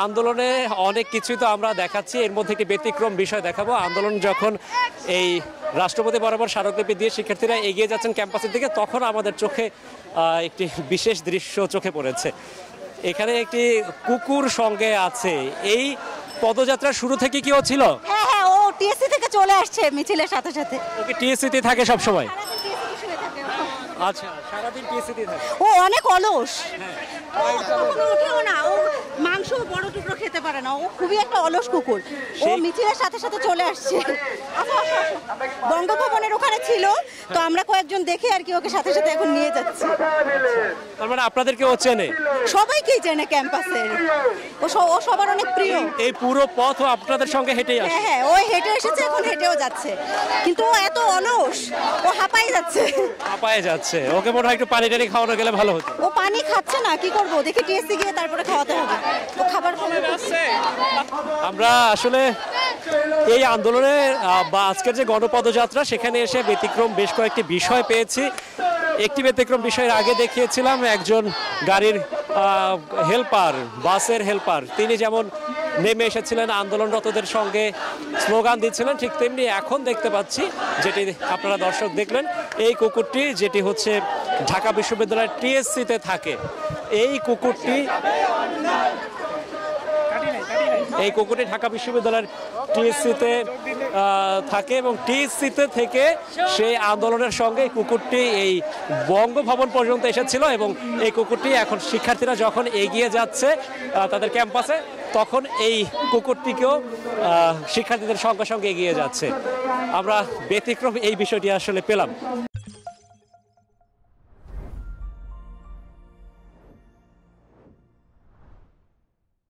আন্দোলনে অনেক কিছুই তো আমরা দেখাচ্ছি, এর মধ্যে একটি ব্যতিক্রম বিষয় দেখাবো। আন্দোলন যখন এই রাষ্ট্রপতি বরাবর স্মারকলিপি দিয়ে শিক্ষার্থীরা এগিয়ে যাচ্ছেন ক্যাম্পাসের দিকে, তখন আমাদের চোখে একটি বিশেষ দৃশ্য চোখে পড়েছে। এখানে একটি কুকুর সঙ্গে আছে। এই পদযাত্রার শুরু থেকে কি ও ছিল? হ্যাঁ হ্যাঁ, ও টিএসসি থেকে চলে আসছে মিছিলের সাথে সাথে। ওকে টিএসসিতে থাকে সব সময়? সারাদিন TSC শুয়ে থাকে ও। আচ্ছা, সারাদিন টিএসসিতে থাকে। ও অনেক অলস, ও কখনো উঠেও না, ও মাংস বড় টুকরো খেতে পারে না, ও খুবই একটা অলস কুকুর। ও মিছিলের সাথে সাথে চলে আসছে। আসো, আসো, আসো। বঙ্গভবনের ওখানে ছিল, তো আমরা কয়েকজন দেখে আর কি ওকে সাথে সাথে এখন নিয়ে যাচ্ছি। তার মানে আপনাদেরকে ও চেনে? সবাইকেই চেনে ক্যাম্পাসের, ও সবার অনেক প্রিয়। এই পুরো পথ ও আপনাদের সঙ্গে হেঁটেই আসে? হ্যাঁ হ্যাঁ, ও হেঁটে এসেছে, এখন হেঁটেও যাচ্ছে, কিন্তু ও এত অলস, ও হাঁপাই যাচ্ছে। হাঁপায়ে যাচ্ছে। ওকে মনে হয় একটু পানি টানি খাওয়ানো গেলে ভালো হতো। ও পানি খাচ্ছে না, কি করবো, দেখি টিএসসি গিয়ে তারপরে খাওয়াতে হবে। ও খাবার আমরা আসলে এই আন্দোলনে বা আজকের যে গণপদযাত্রা, সেখানে এসে ব্যতিক্রম বেশ কয়েকটি বিষয় পেয়েছি। একটি ব্যতিক্রম বিষয়ের আগে দেখিয়েছিলাম, একজন গাড়ির হেল্পার, বাসের হেল্পার, তিনি যেমন নেমে এসেছিলেন আন্দোলনরতদের সঙ্গে স্লোগান দিচ্ছিলেন, ঠিক তেমনি এখন দেখতে পাচ্ছি, যেটি আপনারা দর্শক দেখলেন, এই কুকুরটি যেটি হচ্ছে ঢাকা বিশ্ববিদ্যালয়ের টিএসসিতে থাকে। এই কুকুরটি ঢাকা বিশ্ববিদ্যালয়ের টিএসসিতে থাকে এবং টিএসসিতে থেকে সেই আন্দোলনের সঙ্গে কুকুরটি এই বঙ্গভবন পর্যন্ত এসেছিল এবং এই কুকুরটি এখন শিক্ষার্থীরা যখন এগিয়ে যাচ্ছে তাদের ক্যাম্পাসে, তখন এই কুকুরটিকেও শিক্ষার্থীদের সঙ্গে সঙ্গে এগিয়ে যাচ্ছে। আমরা ব্যতিক্রম এই বিষয়টি আসলে পেলাম।